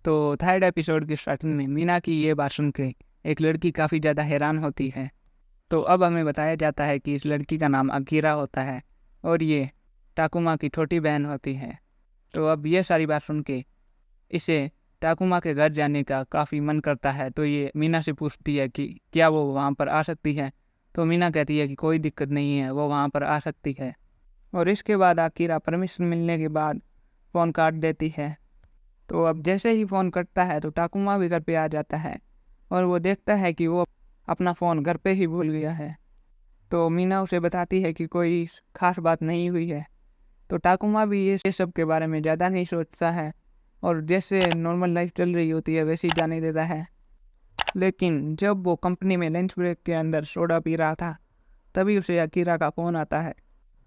तो third episode की starting में मीना की ये बात सुन के एक लड़की काफ़ी ज़्यादा हैरान होती है। तो अब हमें बताया जाता है कि इस लड़की का नाम अकीरा होता है और ये टाकुमा की छोटी बहन होती है। तो अब ये सारी बात सुन के इसे टाकुमा के घर जाने का काफ़ी मन करता है। तो ये मीना से पूछती है कि क्या वो वहाँ पर आ सकती है। तो मीना कहती है कि कोई दिक्कत नहीं है, वो वहाँ पर आ सकती है। और इसके बाद अकीरा परमिशन मिलने के बाद फ़ोन काट देती है। तो अब जैसे ही फ़ोन कटता है तो टाकुमा भी घर पे आ जाता है और वो देखता है कि वो अपना फ़ोन घर पे ही भूल गया है। तो मीना उसे बताती है कि कोई ख़ास बात नहीं हुई है। तो टाकुमा भी ये सब के बारे में ज़्यादा नहीं सोचता है और जैसे नॉर्मल लाइफ चल रही होती है वैसे ही जाने देता है। लेकिन जब वो कंपनी में लंच ब्रेक के अंदर सोडा पी रहा था तभी उसे अकीरा का फ़ोन आता है।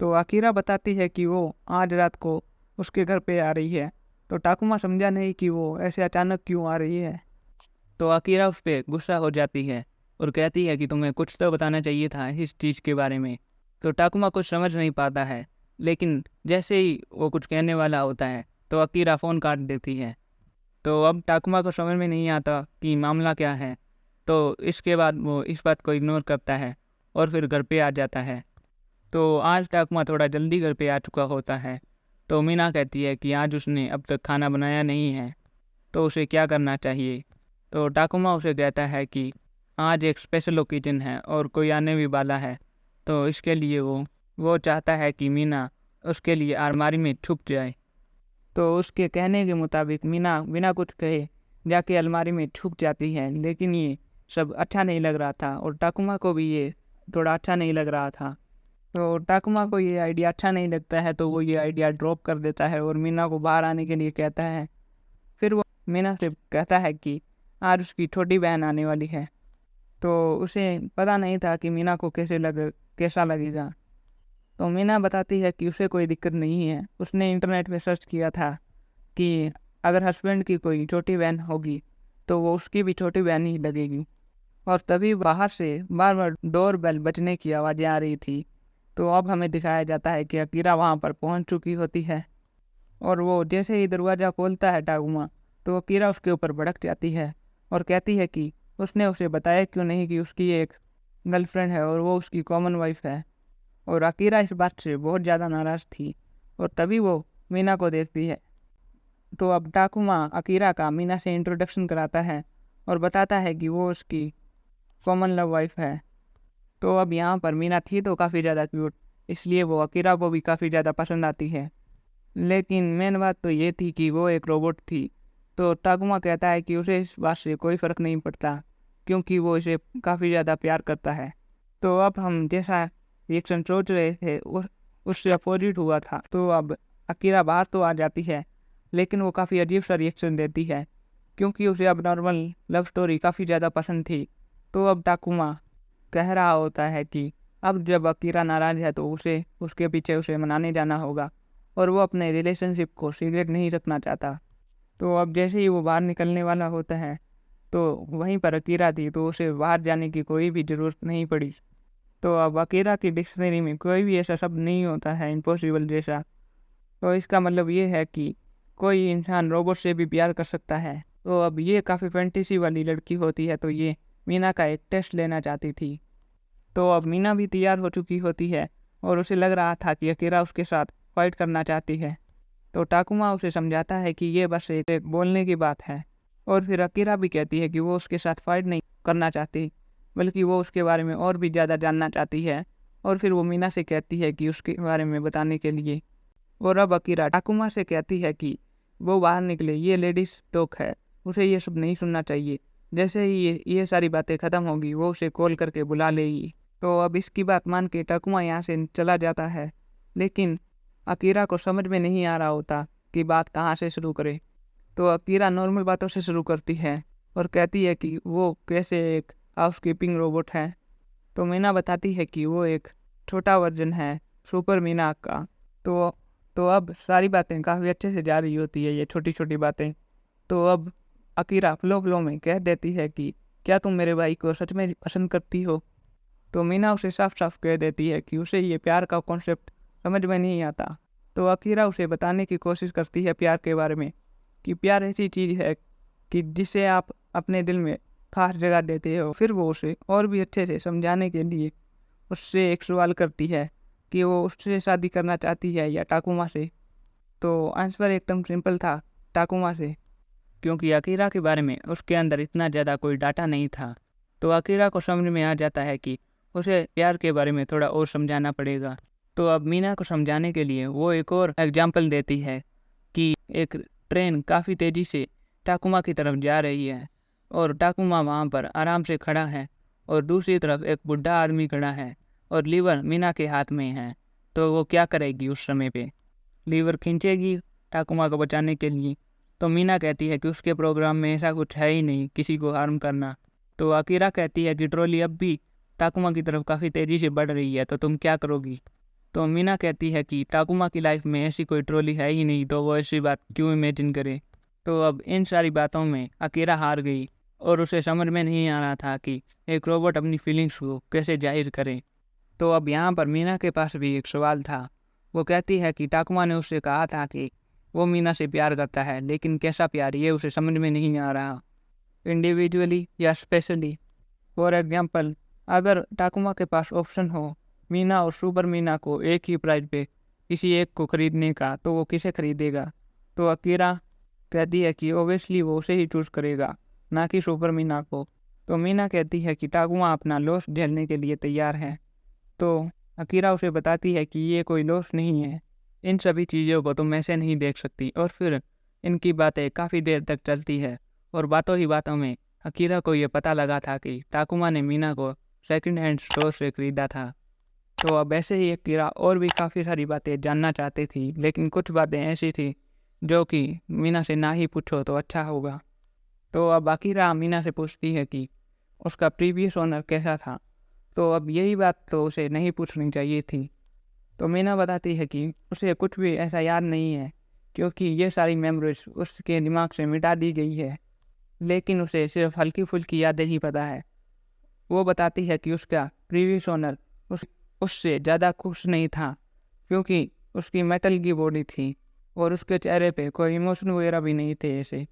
तो अकीरा बताती है कि वो आज रात को उसके घर पे आ रही है। तो टाकुमा समझा नहीं कि वो ऐसे अचानक क्यों आ रही है। तो अकीरा उस पर गुस्सा हो जाती है और कहती है कि तुम्हें कुछ तो बताना चाहिए था इस चीज़ के बारे में। तो टाकुमा कुछ समझ नहीं पाता है, लेकिन जैसे ही वो कुछ कहने वाला होता है तो अकीरा फ़ोन काट देती है। तो अब टाकुमा को समझ में नहीं आता कि मामला क्या है। तो इसके बाद वो इस बात को इग्नोर करता है और फिर घर पे आ जाता है। तो आज टाकुमा थोड़ा जल्दी घर पे आ चुका होता है। तो मीना कहती है कि आज उसने अब तक खाना बनाया नहीं है, तो उसे क्या करना चाहिए। तो टाकुमा उसे कहता है कि आज एक स्पेशल ओकेजन है और कोई आने भी वाला है। तो इसके लिए वो चाहता है कि मीना उसके लिए अलमारी में छुप जाए। तो उसके कहने के मुताबिक मीना बिना कुछ कहे जाके अलमारी में छुप जाती है। लेकिन ये सब अच्छा नहीं लग रहा था और टाकुमा को भी ये थोड़ा अच्छा नहीं लग रहा था। तो टाकुमा को ये आइडिया अच्छा नहीं लगता है तो वो ये आइडिया ड्रॉप कर देता है और मीना को बाहर आने के लिए कहता है। फिर वो मीना से कहता है कि आज उसकी छोटी बहन आने वाली है। तो उसे पता नहीं था कि मीना को कैसा लगेगा। तो मीना बताती है कि उसे कोई दिक्कत नहीं है, उसने इंटरनेट पे सर्च किया था कि अगर हस्बैंड की कोई छोटी बहन होगी तो वो उसकी भी छोटी बहन ही लगेगी। और तभी बाहर से बार बार डोर बेल बजने की आवाज़ें आ रही थी। तो अब हमें दिखाया जाता है कि अकीरा वहाँ पर पहुँच चुकी होती है और वो जैसे ही दरवाज़ा खोलता है टाकुमा तो अकीरा उसके ऊपर भड़क जाती है और कहती है कि उसने उसे बताया क्यों नहीं कि उसकी एक गर्लफ्रेंड है और वो उसकी कॉमन वाइफ है। और अकीरा इस बात से बहुत ज़्यादा नाराज़ थी और तभी वो मीना को देखती है। तो अब टाकुमा अकीरा का मीना से इंट्रोडक्शन कराता है और बताता है कि वो उसकी कॉमन लव वाइफ है। तो अब यहाँ पर मीना थी तो काफ़ी ज़्यादा क्यूट, इसलिए वो अकीरा को भी काफ़ी ज़्यादा पसंद आती है। लेकिन मेन बात तो ये थी कि वो एक रोबोट थी। तो टाकुमा कहता है कि उसे इस बात से कोई फ़र्क नहीं पड़ता क्योंकि वो इसे काफ़ी ज़्यादा प्यार करता है। तो अब हम जैसा रिएक्शन सोच रहे थे उससे अपोजिट हुआ था। तो अब अकीरा बाहर तो आ जाती है लेकिन वो काफ़ी अजीब सा रिएक्शन देती है क्योंकि उसे अब नॉर्मल लव स्टोरी काफ़ी ज़्यादा पसंद थी। तो अब टाकुमा कह रहा होता है कि अब जब अकीरा नाराज़ है तो उसे उसके पीछे उसे मनाने जाना होगा और वो अपने रिलेशनशिप को सीक्रेट नहीं रखना चाहता। तो अब जैसे ही वो बाहर निकलने वाला होता है तो वहीं पर अकीरा थी तो उसे बाहर जाने की कोई भी ज़रूरत नहीं पड़ी। तो अब अकीरा की डिक्शनरी में कोई भी ऐसा शब्द नहीं होता है इम्पॉसिबल जैसा। तो इसका मतलब ये है कि कोई इंसान रोबोट से भी प्यार कर सकता है। तो अब ये काफ़ी फैंटेसी वाली लड़की होती है तो ये मीना का एक टेस्ट लेना चाहती थी। तो अब मीना भी तैयार हो चुकी होती है और उसे लग रहा था कि अकीरा उसके साथ फाइट करना चाहती है। तो टाकुमा उसे समझाता है कि ये बस एक बोलने की बात है। और फिर अकीरा भी कहती है कि वो उसके साथ फाइट नहीं करना चाहती बल्कि वो उसके बारे में और भी ज़्यादा जानना चाहती है। और फिर वो मीना से कहती है कि उसके बारे में बताने के लिए। और अब अकीरा टाकुमा से कहती है कि वो बाहर निकले, ये लेडीज टॉक है, उसे ये सब नहीं सुनना चाहिए। जैसे ही ये सारी बातें ख़त्म होगी वो उसे कॉल करके बुला लेगी। तो अब इसकी बात मान के टाकुमा यहाँ से चला जाता है। लेकिन अकीरा को समझ में नहीं आ रहा होता कि बात कहाँ से शुरू करे। तो अकीरा नॉर्मल बातों से शुरू करती है और कहती है कि वो कैसे एक हाउसकीपिंग रोबोट है। तो मीना बताती है कि वो एक छोटा वर्जन है सुपर मीना का। तो तो अब सारी बातें काफ़ी अच्छे से जा रही होती है, ये छोटी छोटी बातें। तो अब अकीरा फ्लो फ्लो में कह देती है कि क्या तुम मेरे भाई को सच में पसंद करती हो। तो मीना उसे साफ साफ कह देती है कि उसे ये प्यार का कॉन्सेप्ट समझ में नहीं आता। तो अकीरा उसे बताने की कोशिश करती है प्यार के बारे में कि प्यार ऐसी चीज़ है कि जिसे आप अपने दिल में खास जगह देते हो। फिर वो उसे और भी अच्छे से समझाने के लिए उससे एक सवाल करती है कि वो उससे शादी करना चाहती है या टाकुमा से। तो आंसर एकदम सिंपल था, टाकुमा से, क्योंकि अकीरा के बारे में उसके अंदर इतना ज़्यादा कोई डाटा नहीं था। तो अकीरा को समझ में आ जाता है कि उसे प्यार के बारे में थोड़ा और समझाना पड़ेगा। तो अब मीना को समझाने के लिए वो एक और एग्जाम्पल देती है कि एक ट्रेन काफ़ी तेज़ी से टाकुमा की तरफ जा रही है और टाकुमा वहाँ पर आराम से खड़ा है और दूसरी तरफ एक बुढ़ा आदमी खड़ा है और लीवर मीना के हाथ में है। तो वो क्या करेगी उस समय पे? लीवर खींचेगी टाकुमा को बचाने के लिए। तो मीना कहती है कि उसके प्रोग्राम में ऐसा कुछ है ही नहीं किसी को हार्म करना। तो अकीरा कहती है कि ट्रॉली अब भी टाकुमा की तरफ काफ़ी तेज़ी से बढ़ रही है, तो तुम क्या करोगी? तो मीना कहती है कि टाकुमा की लाइफ में ऐसी कोई ट्रॉली है ही नहीं, तो वो ऐसी बात क्यों इमेजिन करे। तो अब इन सारी बातों में अकीरा हार गई और उसे समझ में नहीं आ रहा था कि एक रोबोट अपनी फीलिंग्स को कैसे जाहिर करे। तो अब यहाँ पर मीना के पास भी एक सवाल था। वो कहती है कि टाकुमा ने उससे कहा था कि वो मीना से प्यार करता है, लेकिन कैसा प्यार ये उसे समझ में नहीं आ रहा, इंडिविजुअली या स्पेशली। फॉर एग्जाम्पल, अगर टाकुमा के पास ऑप्शन हो मीना और सुपर मीना को एक ही प्राइस पे किसी एक को खरीदने का, तो वो किसे खरीदेगा? तो अकीरा कहती है कि ओबियसली वो उसे ही चूज़ करेगा, ना कि सुपर मीना को। तो मीना कहती है कि टाकुमा अपना लॉस झेलने के लिए तैयार है। तो अकीरा उसे बताती है कि ये कोई लॉस नहीं है, इन सभी चीज़ों को तुम ऐसे नहीं देख सकती। और फिर इनकी बातें काफ़ी देर तक चलती है और बातों ही बातों में अकीरा को ये पता लगा था कि टाकुमा ने मीना को सेकंड हैंड स्टोर से खरीदा था। तो अब ऐसे ही अकीरा और भी काफ़ी सारी बातें जानना चाहती थी, लेकिन कुछ बातें ऐसी थी जो कि मीना से ना ही पूछो तो अच्छा होगा। तो अब अकीरा मीना से पूछती है कि उसका प्रीवियस ओनर कैसा था। तो अब यही बात तो उसे नहीं पूछनी चाहिए थी। तो मीना बताती है कि उसे कुछ भी ऐसा याद नहीं है, क्योंकि ये सारी मेमोरीज उसके दिमाग से मिटा दी गई है, लेकिन उसे सिर्फ हल्की फुल्की यादें ही पता है। वो बताती है कि उसका प्रीवियस ओनर उससे ज़्यादा खुश नहीं था, क्योंकि उसकी मेटल की बॉडी थी और उसके चेहरे पे कोई इमोशन वगैरह भी नहीं थे ऐसे।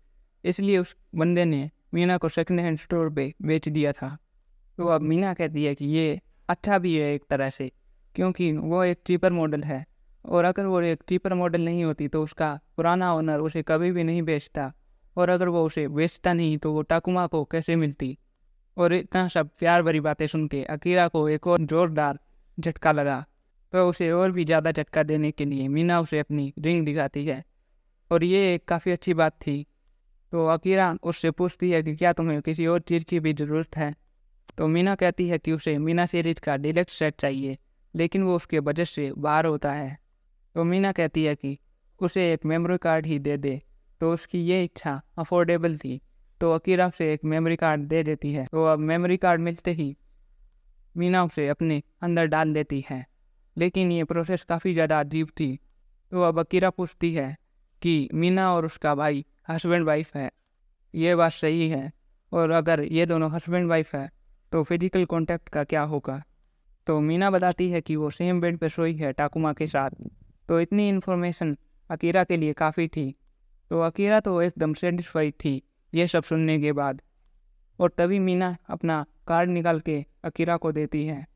इसलिए उस बंदे ने मीना को सेकंड हैंड स्टोर पे बेच दिया था। तो अब मीना कहती है कि ये अच्छा भी है एक तरह से, क्योंकि वो एक चीपर मॉडल है, और अगर वो एक चीपर मॉडल नहीं होती तो उसका पुराना ओनर उसे कभी भी नहीं बेचता, और अगर वो उसे बेचता नहीं तो वो टाकुमा को कैसे मिलती। और इतना सब प्यार भरी बातें सुन के अकीरा को एक और जोरदार झटका लगा। तो उसे और भी ज़्यादा झटका देने के लिए मीना उसे अपनी रिंग दिखाती है, और ये एक काफ़ी अच्छी बात थी। तो अकीरा उससे पूछती है कि क्या तुम्हें किसी और चीज़ की भी ज़रूरत है। तो मीना कहती है कि उसे मीना सीरीज का डिलक्स सेट चाहिए, लेकिन वो उसके बजट से बाहर होता है। तो मीना कहती है कि उसे एक मेमोरी कार्ड ही दे दे। तो उसकी ये इच्छा अफोर्डेबल थी, तो अकीरा उसे एक मेमोरी कार्ड दे देती है। तो अब मेमोरी कार्ड मिलते ही मीना उसे अपने अंदर डाल देती है, लेकिन ये प्रोसेस काफ़ी ज़्यादा अजीब थी। तो अब अकीरा पूछती है कि मीना और उसका भाई हस्बैंड वाइफ है, ये बात सही है, और अगर ये दोनों हस्बैंड वाइफ है तो फिजिकल कांटेक्ट का क्या होगा। तो मीना बताती है कि वो सेम बेड पर सोई है टाकुमा के साथ। तो इतनी इन्फॉर्मेशन अकीरा के लिए काफ़ी थी। तो अकीरा तो एकदम सेटिस्फाइड थी ये सब सुनने के बाद, और तभी मीना अपना कार्ड निकाल के अकीरा को देती है।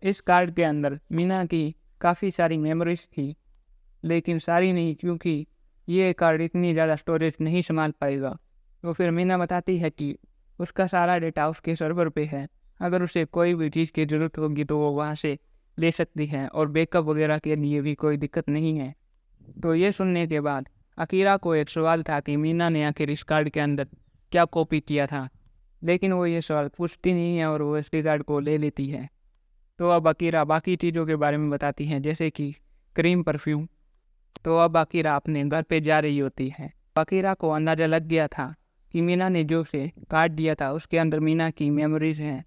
इस कार्ड के अंदर मीना की काफ़ी सारी मेमोरीज थी, लेकिन सारी नहीं, क्योंकि ये कार्ड इतनी ज़्यादा स्टोरेज नहीं संभाल पाएगा। तो फिर मीना बताती है कि उसका सारा डेटा उसके सर्वर पे है, अगर उसे कोई भी चीज़ की ज़रूरत होगी तो वो वहाँ से ले सकती है, और बैकअप वगैरह के लिए भी कोई दिक्कत नहीं है। तो ये सुनने के बाद अकीरा को एक सवाल था कि मीना ने आखिर इस कार्ड के अंदर क्या कॉपी किया था, लेकिन वो ये सवाल पूछती नहीं है और वो इस कार्ड को ले लेती है। तो अब अकीरा बाकी चीज़ों के बारे में बताती हैं, जैसे कि क्रीम, परफ्यूम। तो अब अकीरा अपने घर पे जा रही होती है। अकीरा को अंदाज़ा लग गया था कि मीना ने जो उसे कार्ड दिया था उसके अंदर मीना की मेमोरीज हैं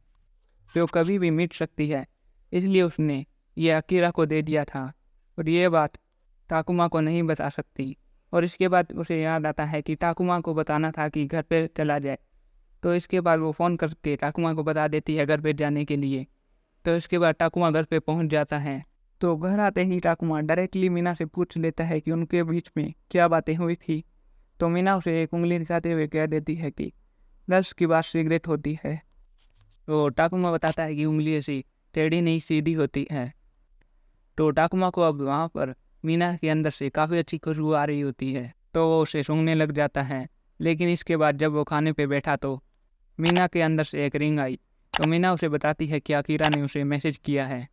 जो कभी भी मिट सकती है, इसलिए उसने ये अकीरा को दे दिया था, और ये बात टाकुमा को नहीं बता सकती। और इसके बाद उसे याद आता है कि टाकुमा को बताना था कि घर पे चला जाए। तो इसके बाद वो फ़ोन करके टाकुमा को बता देती है घर पे जाने के लिए। तो इसके बाद टाकुमा घर पे पहुंच जाता है। तो घर आते ही टाकुमा डायरेक्टली मीना से पूछ लेता है कि उनके बीच में क्या बातें हुई थी। तो मीना उसे एक उंगली दिखाते हुए कह देती है कि गर्ल्स की बात सिगरेट होती है। तो टाकुमा बताता है कि उंगली ऐसी टेढ़ी नहीं सीधी होती है। तो टाकुमा को अब वहाँ पर मीना के अंदर से काफ़ी अच्छी खुशबू आ रही होती है, तो वो उसे सूंघने लग जाता है। लेकिन इसके बाद जब वो खाने पे बैठा तो मीना के अंदर से एक रिंग आई। तो मीना उसे बताती है कि अकीरा ने उसे मैसेज किया है।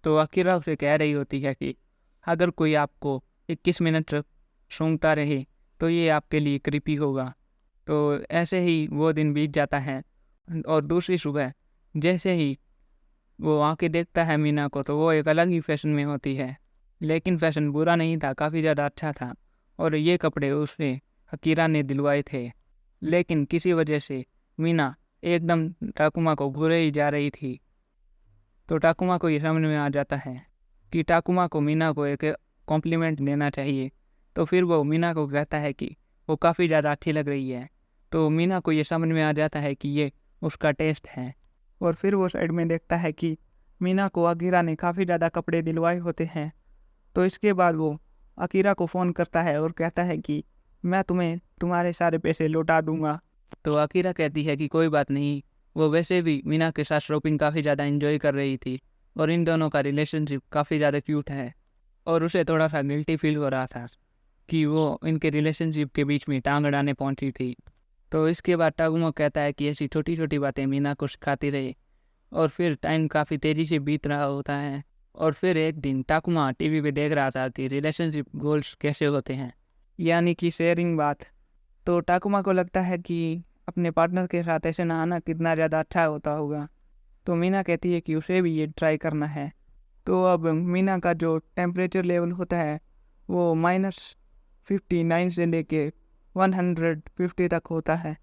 तो अकीरा उसे कह रही होती है कि अगर कोई आपको 21 मिनट तक सूंघता रहे तो ये आपके लिए क्रीपी होगा। तो ऐसे ही वो दिन बीत जाता है और दूसरी सुबह जैसे ही वो आके देखता है मीना को तो वो एक अलग ही फैशन में होती है। लेकिन फैशन बुरा नहीं था, काफ़ी ज़्यादा अच्छा था और ये कपड़े उसे अकीरा ने दिलवाए थे। लेकिन किसी वजह से मीना एकदम टाकुमा को घूरे ही जा रही थी। तो टाकुमा को ये समझ में आ जाता है कि टाकुमा को मीना को एक कॉम्प्लीमेंट देना चाहिए। तो फिर वो मीना को कहता है कि वो काफ़ी ज़्यादा अच्छी लग रही है। तो मीना को ये समझ में आ जाता है कि ये उसका टेस्ट है। और फिर वो साइड में देखता है कि मीना को अकीरा ने काफ़ी ज़्यादा कपड़े दिलवाए होते हैं। तो इसके बाद वो अकीरा को फ़ोन करता है और कहता है कि मैं तुम्हें तुम्हारे सारे पैसे लौटा दूंगा। तो अकीरा कहती है कि कोई बात नहीं। वो वैसे भी मीना के साथ शॉपिंग काफ़ी ज़्यादा एंजॉय कर रही थी और इन दोनों का रिलेशनशिप काफ़ी ज़्यादा क्यूट है और उसे थोड़ा सा गिल्टी फील हो रहा था कि वो इनके रिलेशनशिप के बीच में टांग अड़ाने पहुंची थी। तो इसके बाद टाकुमा कहता है कि ऐसी छोटी छोटी बातें मीना को सिखाती रहे। और फिर टाइम काफ़ी तेज़ी से बीत रहा होता है और फिर एक दिन टाकुमा टीवी पे देख रहा था कि रिलेशनशिप गोल्स कैसे होते हैं, यानी कि शेयरिंग बात। तो टाकुमा को लगता है कि अपने पार्टनर के साथ ऐसे नहाना कितना ज़्यादा अच्छा होता होगा। तो मीना कहती है कि उसे भी ये ट्राई करना है। तो अब मीना का जो टेम्परेचर लेवल होता है वो -59 से लेके 150 तक होता है।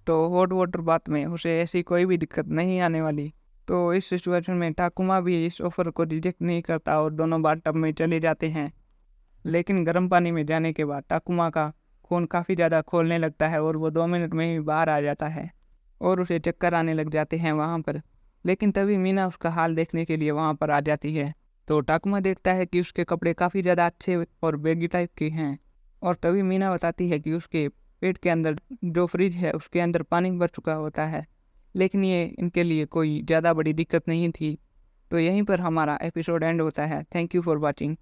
तो हॉट वाटर बाथ में उसे ऐसी कोई भी दिक्कत नहीं आने वाली। तो इस सिचुएशन में टाकुमा भी इस ऑफ़र को रिजेक्ट नहीं करता और दोनों बाथ टब में चले जाते हैं। लेकिन गर्म पानी में जाने के बाद टाकुमा का खून काफ़ी ज़्यादा खोलने लगता है और वो 2 मिनट में ही बाहर आ जाता है और उसे चक्कर आने लग जाते हैं वहाँ पर। लेकिन तभी मीना उसका हाल देखने के लिए वहाँ पर आ जाती है। तो टाकुमा देखता है कि उसके कपड़े काफ़ी ज़्यादा अच्छे और बैगी टाइप के हैं और तभी मीना बताती है कि उसके पेट के अंदर जो फ्रिज है उसके अंदर पानी भर चुका होता है। लेकिन ये इनके लिए कोई ज़्यादा बड़ी दिक्कत नहीं थी। तो यहीं पर हमारा एपिसोड एंड होता है। Thank you for watching.